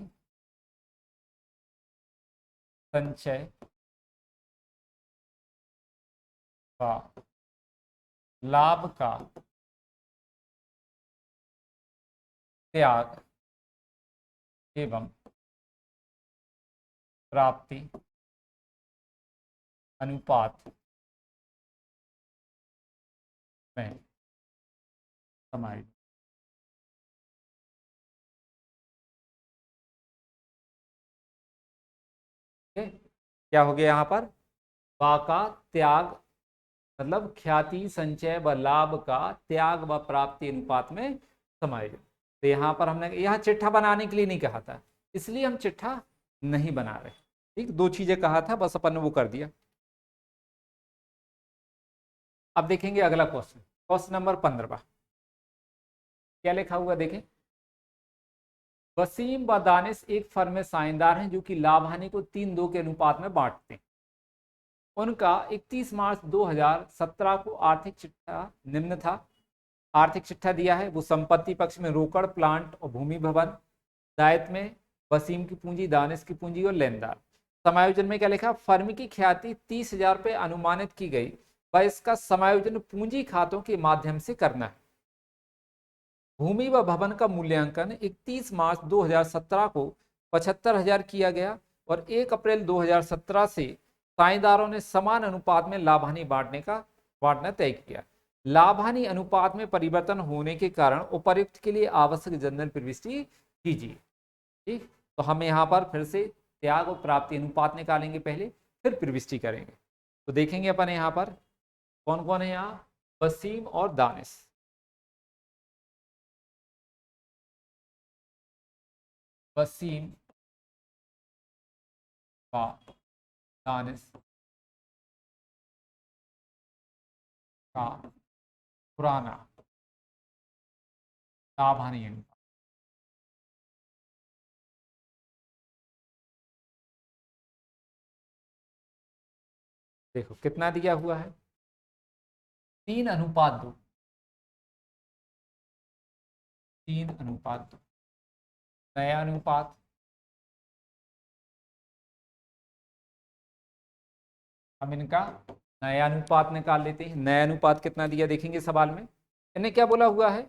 संचय का लाभ का त्याग एवं प्राप्ति अनुपात में समाहित। क्या हो गया यहाँ पर बा का त्याग, मतलब ख्याति संचय व लाभ का त्याग व प्राप्ति अनुपात में समायोजन। तो यहाँ पर हमने यहाँ चिट्ठा बनाने के लिए नहीं कहा था, इसलिए हम चिट्ठा नहीं बना रहे। ठीक, दो चीजें कहा था बस अपन ने वो कर दिया। अब देखेंगे अगला क्वेश्चन, क्वेश्चन नंबर 15 क्या लिखा हुआ देखें। वसीम व दानिश एक फर्म में साझेदार हैं जो कि लाभ हानि को 3-2 के अनुपात में बांटते हैं। उनका 31 मार्च 2017 को आर्थिक चिट्ठा निम्न था। आर्थिक चिट्ठा दिया है, वो संपत्ति पक्ष में रोकड़, प्लांट और भूमि भवन, दायित्व में वसीम की पूंजी, दानिश की पूंजी और लेनदार। समायोजन में क्या लिखा, फर्म की ख्याति 30,000 रुपये अनुमानित की गई, व इसका समायोजन पूंजी खातों के माध्यम से करना है। भूमि व भवन का मूल्यांकन 31 मार्च 2017 को 75,000 किया गया और 1 अप्रैल 2017 से साझेदारों ने समान अनुपात में लाभानी बांटना तय किया। लाभानी अनुपात में परिवर्तन होने के कारण उपर्युक्त के लिए आवश्यक जनरल प्रविष्टि कीजिए। ठीक, तो हम यहाँ पर फिर से त्याग और प्राप्ति अनुपात निकालेंगे पहले, फिर प्रविष्टि करेंगे। तो देखेंगे अपन यहाँ पर कौन कौन है, यहाँ वसीम और दानिश। वसीम का दानिश का पुराना लाभानी अनुपात। देखो कितना दिया हुआ है, 3:2, 3:2। नया अनुपात हम इनका नया अनुपात निकाल लेते हैं। नया अनुपात कितना दिया देखेंगे सवाल में, इन्हें क्या बोला हुआ है,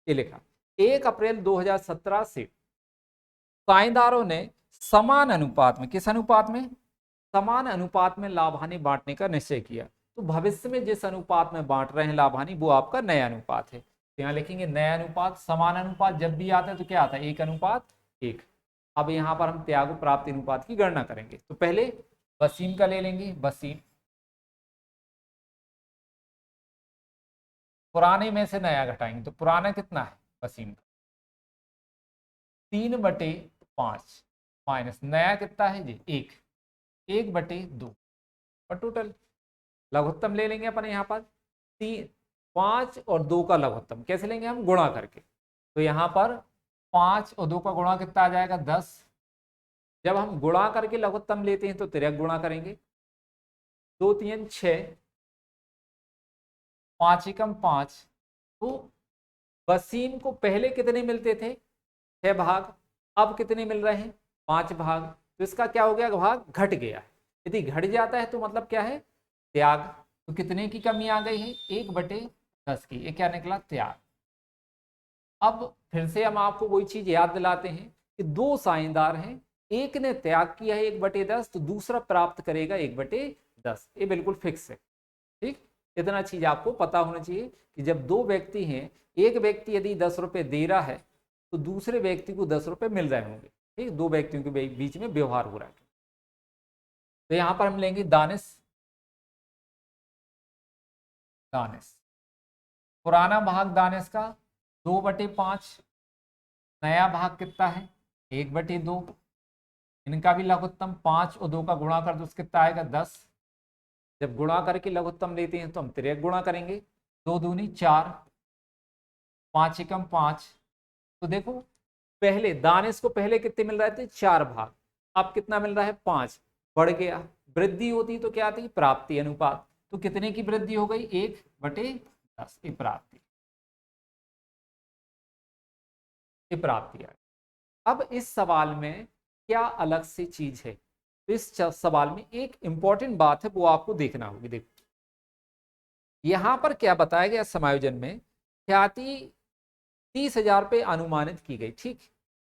ये लिखा 1 अप्रैल 2017 से साझेदारों ने समान अनुपात में, किस अनुपात में, समान अनुपात में लाभानी बांटने का निश्चय किया। तो भविष्य में जिस अनुपात में बांट रहे हैं लाभानी, वो आपका नया अनुपात है। तो यहाँ लिखेंगे नया अनुपात। समान अनुपात जब भी आता है तो क्या आता है, 1:1। अब यहाँ पर हम त्याग प्राप्ति अनुपात की गणना करेंगे। तो पहले वसीम का ले लेंगे। वसीम, पुराने में से नया घटाएंगे, तो पुराना कितना है वसीम का, 3/5 माइनस नया कितना है जी, 1/2 और टोटल लघुत्तम ले लेंगे अपन यहाँ पर 5 और 2 का लघुत्तम कैसे लेंगे हम, गुणा करके। तो यहाँ पर 5 और 2 का गुणा कितना आ जाएगा, 10। जब हम गुणा करके लघुत्तम लेते हैं तो तिर्यक गुणा करेंगे, 2 3 6, 5 एकम 5। तो वसीम को पहले कितने मिलते थे, 6 भाग, अब कितने मिल रहे हैं, 5 भाग। तो इसका क्या हो गया, भाग घट गया है। यदि घट जाता है तो मतलब क्या है, त्याग। तो कितने की कमी आ गई है, 1/10 की, ये क्या निकला, त्याग। अब फिर से हम आपको वही चीज याद दिलाते हैं कि 2 साझेदार हैं, एक ने त्याग किया है 1/10, तो दूसरा प्राप्त करेगा 1/10। ये बिल्कुल फिक्स है। ठीक, इतना चीज आपको पता होना चाहिए कि जब 2 व्यक्ति हैं, एक व्यक्ति यदि 10 रुपए दे रहा है तो दूसरे व्यक्ति को 10 रुपए मिल रहे होंगे। ठीक, 2 व्यक्तियों के बीच में व्यवहार हो रहा है। तो यहां पर हम लेंगे दानिश। दानिश, पुराना भाग दानिश का 2/5, नया भाग कितना है, 1/2। इनका भी लघुत्तम 5 और 2 का गुणा कर दो, कितना आएगा, 10। जब गुणा करके लघुत्तम लेते हैं तो हम तिर्यक गुणा करेंगे, 2 दूनी 4, 5 एकम 5। तो देखो पहले दानिश को पहले कितने मिल रहे थे, 4 भाग, अब कितना मिल रहा है, 5, बढ़ गया। वृद्धि होती तो क्या आती, प्राप्ति अनुपात। तो कितने की वृद्धि हो गई, 1/10, ये प्राप्ति, ये प्राप्ति है। अब इस सवाल में क्या अलग सी चीज है, तो इस सवाल में एक इंपॉर्टेंट बात है, वो आपको देखना होगी। देखो यहां पर क्या बताया गया, समायोजन में ख्याति 30,000 पे अनुमानित की गई। ठीक,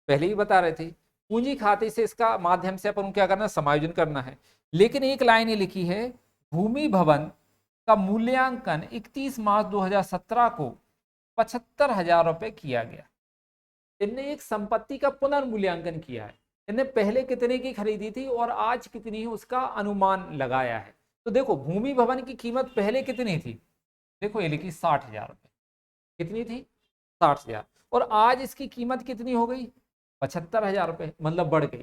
पहले ही बता रहे थे पूंजी खाते से इसका माध्यम से अपन क्या करना है, समायोजन करना है। लेकिन एक लाइन ये लिखी है, भूमि भवन का मूल्यांकन 31 मार्च 2017 को 75,000 रुपए किया गया। इनने एक संपत्ति का पुनर्मूल्यांकन किया है। इनने पहले कितने की खरीदी थी और आज कितनी है उसका अनुमान लगाया है। तो देखो भूमि भवन की कीमत पहले कितनी थी, देखो ये लिखी 60,000 रुपए, कितनी थी, 60,000, और आज इसकी कीमत कितनी हो गई, 75,000 रुपए, मतलब बढ़ गई।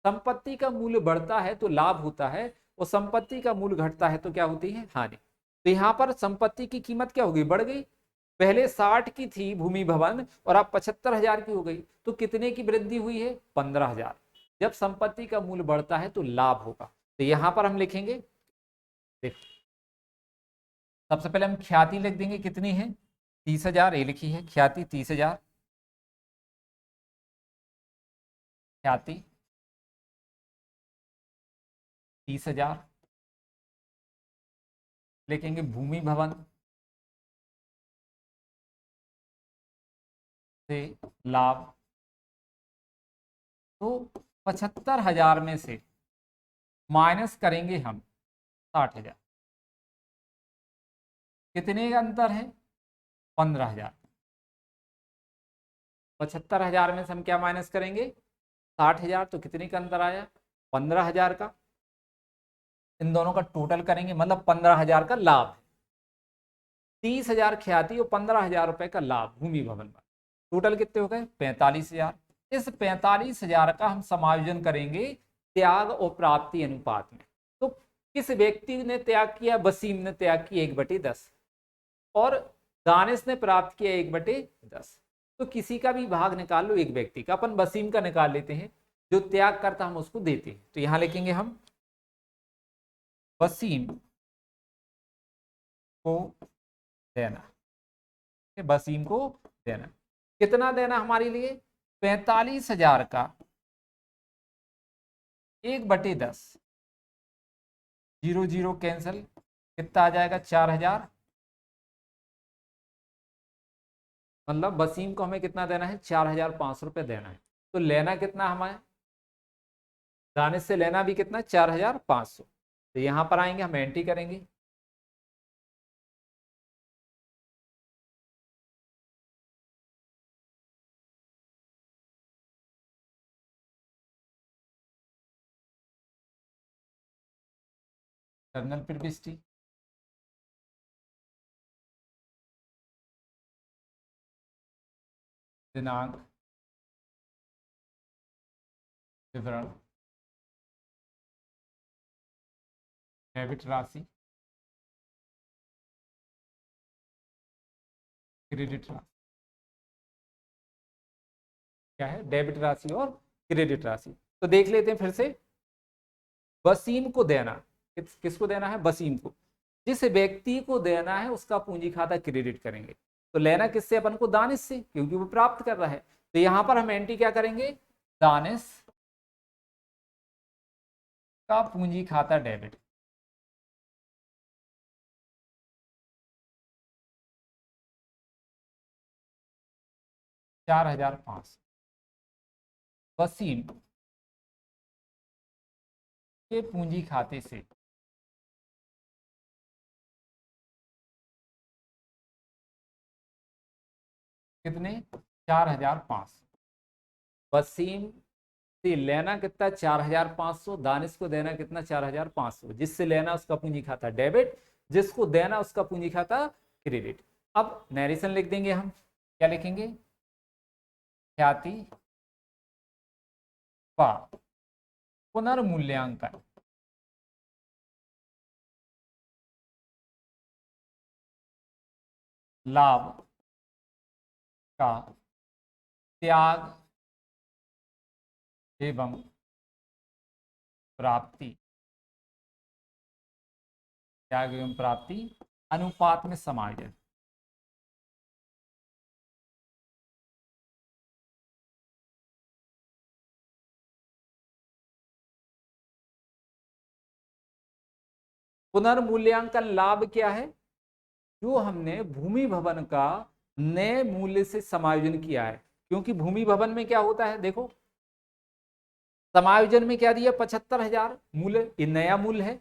संपत्ति का मूल्य बढ़ता है तो लाभ होता है, और संपत्ति का मूल्य घटता है तो क्या होती है, हानि। तो यहाँ पर संपत्ति की कीमत क्या होगी, बढ़ गई। पहले 60 की थी भूमि भवन और अब 75,000 की हो गई, तो कितने की वृद्धि हुई है, 15,000। जब संपत्ति का मूल्य बढ़ता है तो लाभ होगा। तो यहां पर हम लिखेंगे, देखो सबसे पहले हम ख्याति लिख देंगे, कितनी है, 30,000, ये लिखी है ख्याति 30,000, ख्याति 30,000। लिखेंगे भूमि भवन से लाभ। तो 75,000 में से माइनस करेंगे हम 60,000। कितने का अंतर है? 15,000। 75,000 में से हम क्या माइनस करेंगे? 60,000। तो कितने का अंतर आया? 15,000 का। इन दोनों का टोटल करेंगे, मतलब 15,000 का लाभ है। 30,000 ख्याति और 15,000 रुपए का लाभ भूमि भवन पर। टोटल कितने हो गए? 45,000। इस 45,000 का हम समायोजन करेंगे त्याग और प्राप्ति अनुपात में। तो किस व्यक्ति ने त्याग किया? वसीम ने त्याग किया 1/10 और दानिश ने प्राप्त किया 1/10। तो किसी का भी भाग निकाल लो एक व्यक्ति का। अपन वसीम का निकाल लेते हैं, जो त्याग करता हम उसको देते हैं। तो यहां लिखेंगे हम वसीम को देना, वसीम को देना। कितना देना हमारे लिए? 45,000 का 1/10। 0 0 कैंसिल, कितना आ जाएगा? 4,000। मतलब वसीम को हमें कितना देना है? 4,500 रुपये देना है। तो लेना कितना हमें? दानिश से लेना भी कितना? 4,500। तो यहां पर आएंगे, हम एंट्री करेंगे। कर्नल प्रविष्टि, दिनांक, विवरण, डेबिट राशि, क्रेडिट राशि। क्या है? डेबिट राशि और क्रेडिट राशि। तो देख लेते हैं फिर से। वसीम को देना, किसको देना है? वसीम को। जिस व्यक्ति को देना है उसका पूंजी खाता क्रेडिट करेंगे। तो लेना किससे? अपन को दानिश से, क्योंकि वो प्राप्त कर रहा है। तो यहां पर हम एंट्री क्या करेंगे? दानिश का पूंजी खाता डेबिट। ₹4,500 वसीम के पूंजी खाते से कितने? 4,500। वसीम से लेना कितना? 4,500। दानिश को देना कितना? 4,500। जिससे लेना उसका पूंजी खाता डेबिट, जिसको देना उसका पूंजी खाता क्रेडिट। अब नरेशन लिख देंगे हम। क्या लिखेंगे? ख्याति व पुनर्मूल्यांकन लाभ का त्याग एवं प्राप्ति, त्याग एवं प्राप्ति अनुपात में समायोजन। पुनर्मूल्यांकन लाभ क्या है? जो हमने भूमि भवन का नए मूल्य से समायोजन किया है। क्योंकि भूमि भवन में क्या होता है, देखो समायोजन में क्या दिया? 75,000 मूल्य, ये नया मूल्य है।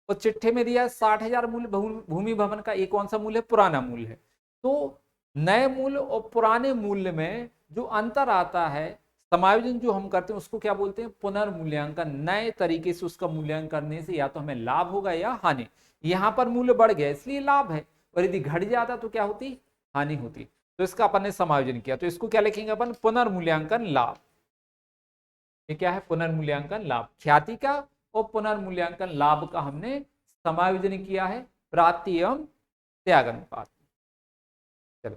और चिट्ठे में दिया 60,000 मूल्य भूमि भवन का। ये कौन सा मूल्य है? पुराना मूल्य है। तो नए मूल्य और पुराने मूल्य में जो अंतर आता है, समायोजन जो हम करते हैं उसको क्या बोलते हैं? पुनर्मूल्यांकन। नए तरीके से उसका मूल्यांकन करने से या तो हमें लाभ होगा या हानि। यहां पर मूल्य बढ़ गया इसलिए लाभ है, और यदि घट जाता तो क्या होती? हानि होती। तो इसका अपन ने समायोजन किया, तो इसको क्या लिखेंगे अपन? पुनर्मूल्यांकन लाभ। ये क्या है? पुनर्मूल्यांकन लाभ। ख्याति का और पुनर्मूल्यांकन लाभ का हमने समायोजन किया है प्राप्ति एवं त्याग अनुपात। चलो,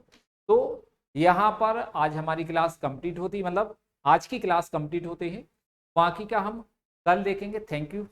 तो यहां पर आज हमारी क्लास कंप्लीट होती, मतलब आज की क्लास कंप्लीट होती है। बाकी का हम कल देखेंगे। Thank you.